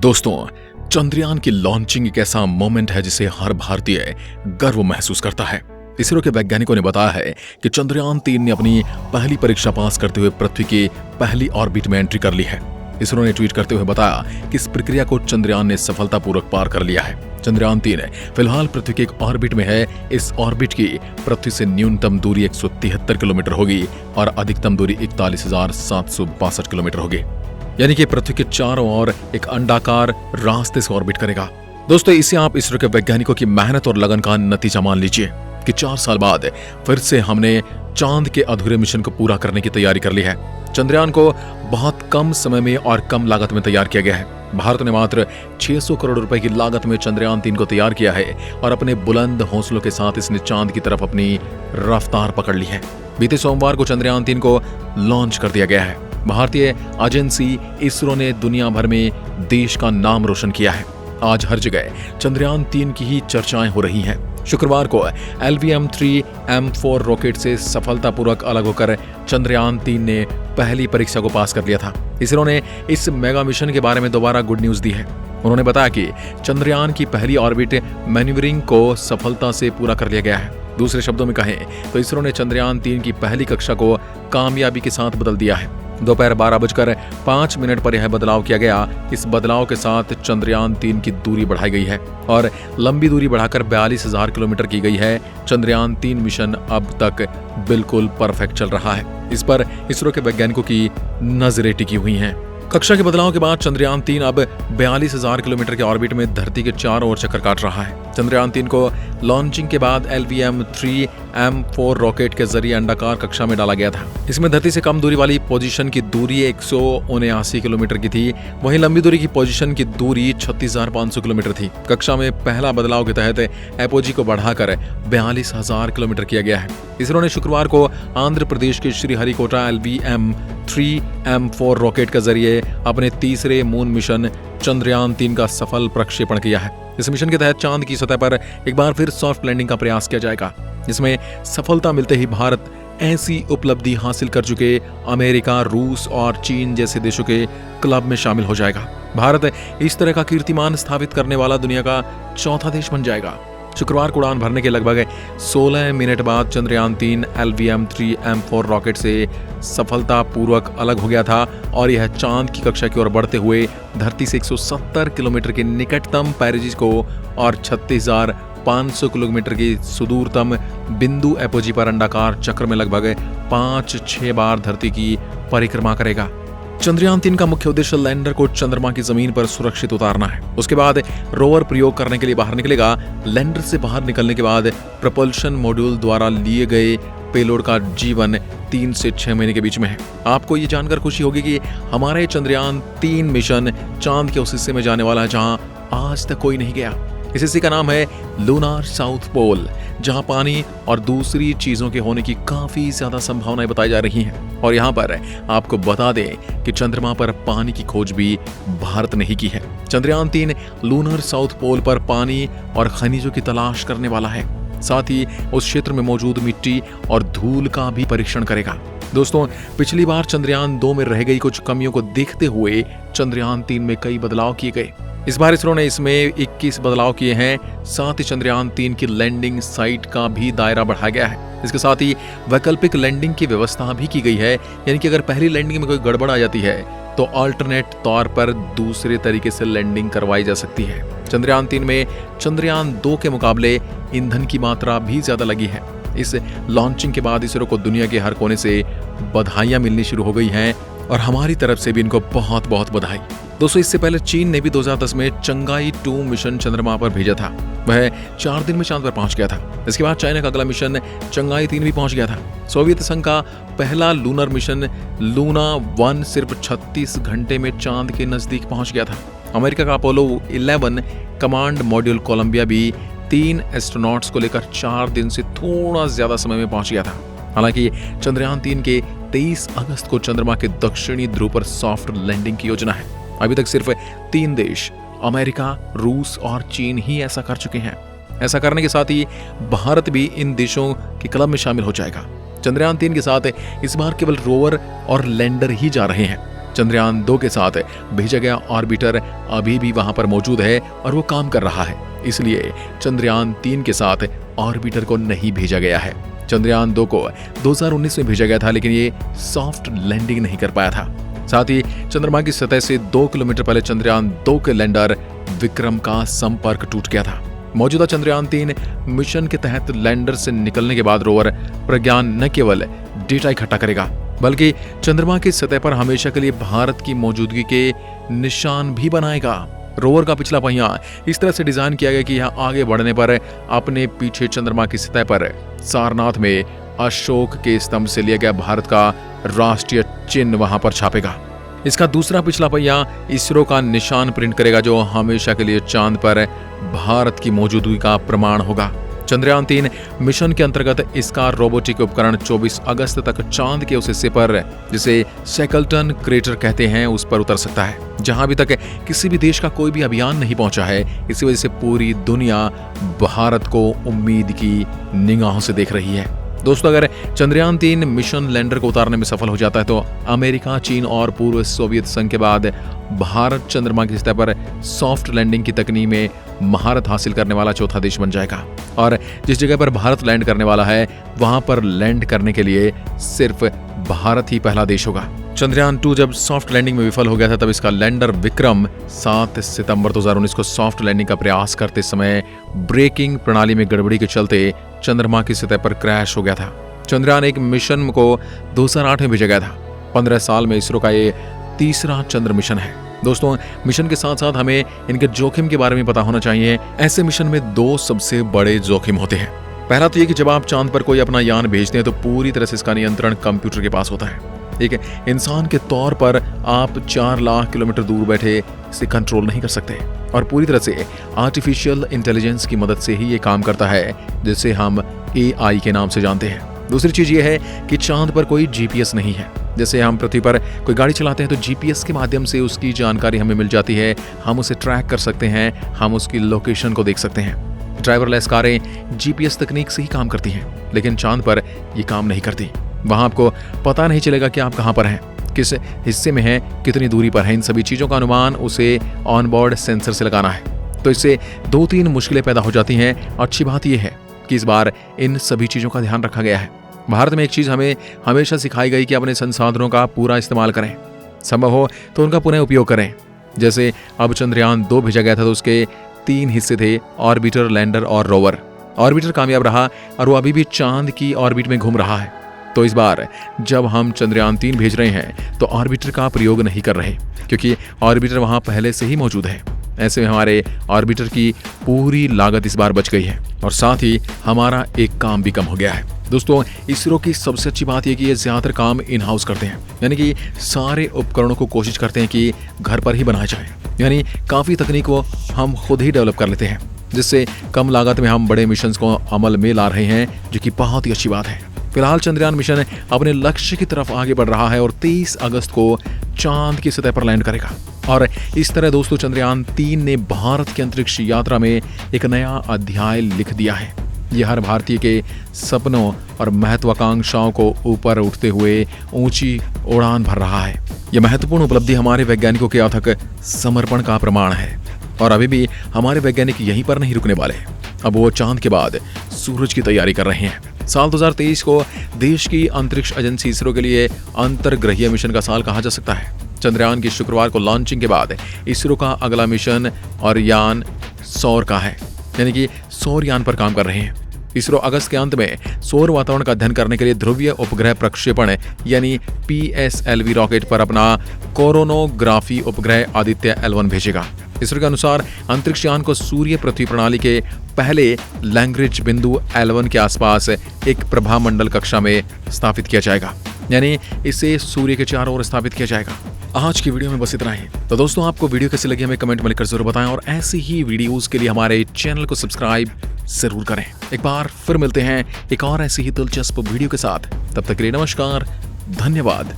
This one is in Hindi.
दोस्तों, चंद्रयान की लॉन्चिंग एक ऐसा मोमेंट है जिसे हर भारतीय गर्व महसूस करता है। इसरो के वैज्ञानिकों ने बताया है कि चंद्रयान 3 ने अपनी पहली परीक्षा पास करते हुए पृथ्वी की पहली ऑर्बिट में एंट्री कर ली है। इसरो ने ट्वीट करते हुए बताया कि इस प्रक्रिया को चंद्रयान ने सफलतापूर्वक पार कर लिया है। चंद्रयान 3 फिलहाल पृथ्वी के एक ऑर्बिट में है। इस ऑर्बिट की पृथ्वी से न्यूनतम दूरी 173 किलोमीटर होगी और अधिकतम दूरी 41,762 किलोमीटर होगी, यानी कि पृथ्वी के चारों ओर एक अंडाकार रास्ते से ऑर्बिट करेगा। दोस्तों, इसे आप इसरो के वैज्ञानिकों की मेहनत और लगन का नतीजा मान लीजिए कि 4 साल बाद फिर से हमने चांद के अधूरे मिशन को पूरा करने की तैयारी कर ली है। चंद्रयान को बहुत कम समय में और कम लागत में तैयार किया गया है। भारत ने मात्र 600 करोड़ रुपए की लागत में चंद्रयान 3 को तैयार किया है और अपने बुलंद हौसलों के साथ इसने चांद की तरफ अपनी रफ्तार पकड़ ली है। बीते सोमवार को चंद्रयान 3 को लॉन्च कर दिया गया है। भारतीय एजेंसी इसरो ने दुनिया भर में देश का नाम रोशन किया है। आज हर जगह चंद्रयान 3 की ही चर्चाएं हो रही हैं। शुक्रवार को LVM-3M4 रॉकेट से सफलतापूर्वक अलग होकर चंद्रयान 3 ने पहली परीक्षा को पास कर लिया था। इसरो ने इस मेगा मिशन के बारे में दोबारा गुड न्यूज दी है। उन्होंने बताया कि चंद्रयान की पहली ऑर्बिट मैन्यूवरिंग को सफलता से पूरा कर लिया गया है। दूसरे शब्दों में कहें तो इसरो ने चंद्रयान 3 की पहली कक्षा को कामयाबी के साथ बदल दिया है। दोपहर 12:05 पर यह बदलाव किया गया। इस बदलाव के साथ चंद्रयान 3 की दूरी बढ़ाई गई है और लंबी दूरी बढ़ाकर 42,000 किलोमीटर की गई है। चंद्रयान 3 मिशन अब तक बिल्कुल परफेक्ट चल रहा है। इस पर इसरो के वैज्ञानिकों की नजरें टिकी हुई हैं। कक्षा के बदलाव के बाद चंद्रयान 3 अब 42,000 किलोमीटर के ऑर्बिट में धरती के चारों ओर चक्कर काट रहा है। चंद्रयान 3 को लॉन्चिंग के बाद LVM-3M4 रॉकेट के जरिए अंडाकार कक्षा में डाला गया था। इसमें धरती से कम दूरी वाली पोजीशन की दूरी 179 किलोमीटर की थी, वहीं लंबी दूरी की पोजीशन की दूरी 36,500 किलोमीटर थी। कक्षा में पहला बदलाव के तहत एपोजी को बढ़ाकर 42,000 किलोमीटर किया गया है। इसरो ने शुक्रवार को आंध्र प्रदेश के श्रीहरिकोटा LVM-3M4 रॉकेट के जरिए अपने तीसरे मून मिशन चंद्रयान 3 का सफल प्रक्षेपण किया है। इस मिशन के तहत चांद की सतह पर एक बार फिर सॉफ्ट लैंडिंग का प्रयास किया जाएगा। इसमें सफलता मिलते ही भारत ऐसी उपलब्धि हासिल कर चुके अमेरिका, रूस और चीन जैसे देशों के क्लब में शामिल हो जाएगा। भारत इस तरह का कीर्तिमान स्थापित करने वाला दुनिया का चौथा देश बन जाएगा। शुक्रवार को उड़ान भरने के लगभग 16 मिनट बाद चंद्रयान 3 LVM-3M4 रॉकेट से सफलतापूर्वक अलग हो गया था और यह चांद की कक्षा की ओर बढ़ते हुए धरती से 170 किलोमीटर के निकटतम पेरिस को और 36,500 किलोमीटर की सुदूरतम बिंदु एपोजी पर अंडाकार चक्र में लगभग 5-6 बार धरती की परिक्रमा करेगा। चंद्रयान 3 का मुख्य उद्देश्य लैंडर को चंद्रमा की जमीन पर सुरक्षित उतारना है। उसके बाद रोवर प्रयोग करने के लिए बाहर निकलेगा। लैंडर से बाहर निकलने के बाद प्रपल्शन मॉड्यूल द्वारा लिए गए पेलोड का जीवन 3 से 6 महीने के बीच में है। आपको ये जानकर खुशी होगी कि हमारा ये चंद्रयान 3 मिशन चांद के उस हिस्से में जाने वाला है जहां आज तक कोई नहीं गया। इस हिस्से का नाम है लूनार साउथ पोल, जहां पानी और दूसरी चीजों के होने की काफी ज्यादा संभावनाएं बताई जा रही हैं। और यहां पर आपको बता दें कि चंद्रमा पर पानी की खोज भी भारत ने ही की है। चंद्रयान 3 लूनार साउथ पोल पर पानी और खनिजों की तलाश करने वाला है। साथ ही उस क्षेत्र में मौजूद मिट्टी और धूल का भी परीक्षण करेगा। दोस्तों, पिछली बार चंद्रयान 2 में रह गई कुछ कमियों को देखते हुए चंद्रयान 3 में कई बदलाव किए गए। इस बार इसरो ने इसमें 21 बदलाव किए हैं। साथ ही चंद्रयान 3 की लैंडिंग साइट का भी दायरा बढ़ाया गया है। इसके साथ ही वैकल्पिक लैंडिंग की व्यवस्था भी की गई है, यानी कि अगर पहली लैंडिंग में कोई गड़बड़ आ जाती है तो अल्टरनेट तौर पर दूसरे तरीके से लैंडिंग करवाई जा सकती है। चंद्रयान 3 में चंद्रयान 2 के मुकाबले ईंधन की मात्रा भी ज्यादा लगी है। इस लॉन्चिंग के बाद इसरो को दुनिया के हर कोने से बधाइयां मिलनी शुरू हो गई हैं और हमारी तरफ से भी इनको बहुत बहुत बधाई। दोस्तों, इससे पहले चीन ने भी 2010 में चंगाई 2 मिशन चंद्रमा पर भेजा था। वह 4 दिन में चांद पर पहुंच गया था। इसके बाद चाइना का अगला मिशन चंगाई 3 भी पहुंच गया था। सोवियत संघ का पहला लूनर मिशन लूना 1 सिर्फ 36 घंटे में चांद के नजदीक पहुंच गया था। अमेरिका का अपोलो 11 कमांड मॉड्यूल कोलंबिया भी 3 एस्ट्रोनॉट्स को लेकर 4 दिन से थोड़ा ज्यादा समय में पहुंच गया था। हालांकि चंद्रयान 3 के 23 अगस्त को चंद्रमा के दक्षिणी ध्रुव पर सॉफ्ट लैंडिंग की योजना है। अभी तक सिर्फ 3 देश अमेरिका, रूस और चीन ही ऐसा कर चुके हैं। ऐसा करने के साथ ही भारत भी इन देशों के क्लब में शामिल हो जाएगा। चंद्रयान 3 के साथ इस बार केवल रोवर और लैंडर ही जा रहे हैं। चंद्रयान 2 के साथ भेजा गया ऑर्बिटर अभी भी वहां पर मौजूद है और वो काम कर रहा है, इसलिए चंद्रयान 3 के साथ ऑर्बिटर को नहीं भेजा गया है। चंद्रयान 2 को 2019 में भेजा गया था, लेकिन ये सॉफ्ट लैंडिंग नहीं कर पाया था। साथ ही चंद्रमा की सतह से 2 किलोमीटर पहले चंद्रयान 2 के लैंडर विक्रम का संपर्क टूट गया था। मौजूदा चंद्रयान 3 मिशन के तहत लैंडर से निकलने के बाद रोवर प्रज्ञान न केवल डेटा इकट्ठा करेगा, बल्कि चंद्रमा की सतह पर हमेशा के लिए भारत की मौजूदगी के निशान भी बनाएगा। रोवर का पिछला पहिया इस तरह से डिजाइन किया गया कि यह आगे बढ़ने पर अपने पीछे चंद्रमा की सतह पर सारनाथ में अशोक के स्तंभ से लिया गया भारत का राष्ट्रीय चिन्ह वहां पर छापेगा। इसका दूसरा पिछला पहिया इसरो का निशान प्रिंट करेगा, जो हमेशा के लिए चांद पर भारत की मौजूदगी का प्रमाण होगा। चंद्रयान 3 मिशन के अंतर्गत इसका रोबोटिक उपकरण 24 अगस्त तक चांद के उस हिस्से पर, जिसे शेकल्टन क्रेटर कहते हैं, उस पर उतर सकता है जहां अभी तक किसी भी देश का कोई भी अभियान नहीं पहुंचा है। इसी वजह से पूरी दुनिया भारत को उम्मीद की निगाहों से देख रही है। दोस्तों, अगर चंद्रयान 3 मिशन लैंडर को उतारने में सफल हो जाता है तो अमेरिका, चीन और पूर्व सोवियत संघ के बाद भारत चंद्रमा की सतह पर सॉफ्ट लैंडिंग की तकनीक में महारत हासिल करने वाला चौथा देश बन जाएगा। और जिस जगह पर भारत लैंड करने वाला है, वहां पर लैंड करने के लिए सिर्फ भारत ही पहला देश होगा। चंद्रयान 2 जब सॉफ्ट लैंडिंग में विफल हो गया था, तब इसका लैंडर विक्रम 7 सितंबर 2019 को सॉफ्ट लैंडिंग का प्रयास करते समय ब्रेकिंग प्रणाली में गड़बड़ी के चलते चंद्रमा की सतह पर क्रैश हो गया था। चंद्रयान 1 मिशन को 2008 में भेजा गया था। 15 साल में इसरो का ये तीसरा चंद्र मिशन है। दोस्तों, मिशन के साथ साथ हमें इनके जोखिम के बारे में पता होना चाहिए। ऐसे मिशन में 2 सबसे बड़े जोखिम होते हैं। पहला तो ये कि जब आप चांद पर कोई अपना यान भेजते हैं तो पूरी तरह से इसका नियंत्रण कंप्यूटर के पास होता है। एक इंसान के तौर पर आप 4 लाख किलोमीटर दूर बैठे इसे कंट्रोल नहीं कर सकते, और पूरी तरह से आर्टिफिशियल इंटेलिजेंस की मदद से ही ये काम करता है, जिसे हम AI के नाम से जानते हैं। दूसरी चीज ये है कि चांद पर कोई GPS नहीं है। जैसे हम पृथ्वी पर कोई गाड़ी चलाते हैं तो GPS के माध्यम से उसकी जानकारी हमें मिल जाती है, हम उसे ट्रैक कर सकते हैं, हम उसकी लोकेशन को देख सकते हैं। ड्राइवरलेस कारें GPS तकनीक से ही काम करती हैं, लेकिन चांद पर ये काम नहीं करती। वहां आपको पता नहीं चलेगा कि आप कहां पर हैं, किस हिस्से में हैं, कितनी दूरी पर हैं। इन सभी चीजों का अनुमान उसे ऑनबोर्ड सेंसर से लगाना है, तो इससे 2-3 मुश्किलें पैदा हो जाती हैं। अच्छी बात यह है कि इस बार इन सभी चीजों का ध्यान रखा गया है। भारत में एक चीज हमें हमेशा सिखाई गई कि अपने संसाधनों का पूरा इस्तेमाल करें, संभव हो तो उनका पुनः उपयोग करें। जैसे अब चंद्रयान 2 भेजा गया था तो उसके 3 हिस्से थे, ऑर्बिटर, लैंडर और रोवर। ऑर्बिटर कामयाब रहा और वो अभी भी चांद की ऑर्बिट में घूम रहा है। तो इस बार जब हम चंद्रयान 3 भेज रहे हैं तो ऑर्बिटर का प्रयोग नहीं कर रहे, क्योंकि ऑर्बिटर वहां पहले से ही मौजूद है। ऐसे में हमारे ऑर्बिटर की पूरी लागत इस बार बच गई है और साथ ही हमारा एक काम भी कम हो गया है। दोस्तों, इसरो की सबसे अच्छी बात यह कि ये ज्यादातर काम इन हाउस करते हैं, यानी कि सारे उपकरणों को कोशिश करते हैं कि घर पर ही बनाया जाए। यानी काफी तकनीक को हम खुद ही डेवलप कर लेते हैं, जिससे कम लागत में हम बड़े मिशन को अमल में ला रहे हैं, जो कि बहुत ही अच्छी बात है। फिलहाल चंद्रयान मिशन अपने लक्ष्य की तरफ आगे बढ़ रहा है और 23 अगस्त को चांद की सतह पर लैंड करेगा। और इस तरह दोस्तों, चंद्रयान 3 ने भारत की अंतरिक्ष यात्रा में एक नया अध्याय लिख दिया है। यह हर भारतीय के सपनों और महत्वाकांक्षाओं को ऊपर उठते हुए ऊंची उड़ान भर रहा है। यह महत्वपूर्ण उपलब्धि हमारे वैज्ञानिकों के अथक समर्पण का प्रमाण है। और अभी भी हमारे वैज्ञानिक यहीं पर नहीं रुकने वाले। अब वो चांद के बाद सूरज की तैयारी कर रहे हैं। साल 2023 को देश की अंतरिक्ष एजेंसी इसरो के लिए अंतर्ग्रहीय मिशन का साल कहा जा सकता है। चंद्रयान की शुक्रवार को लॉन्चिंग के बाद इसरो का अगला मिशन और यान सौर का है, यानी कि सौर यान पर काम कर रहे हैं। इसरो अगस्त के अंत में सौर वातावरण का अध्ययन करने के लिए ध्रुवीय उपग्रह प्रक्षेपण यानी PSLV रॉकेट पर अपना कोरोनोग्राफी उपग्रह आदित्य L1 भेजेगा। इसरो के अनुसार अंतरिक्ष यान को सूर्य पृथ्वी प्रणाली के पहले लैग्रेंज बिंदु L1 के आसपास एक प्रभामंडल कक्षा में स्थापित किया जाएगा, यानी इसे सूर्य के चारों ओर स्थापित किया जाएगा। आज की वीडियो में बस इतना ही। तो दोस्तों, आपको वीडियो कैसी लगी हमें कमेंट में लिखकर जरूर बताएं और ऐसी ही वीडियोस के लिए हमारे चैनल को सब्सक्राइब जरूर करें। एक बार फिर मिलते हैं एक और ऐसी ही दिलचस्प वीडियो के साथ। तब तक के लिए नमस्कार, धन्यवाद।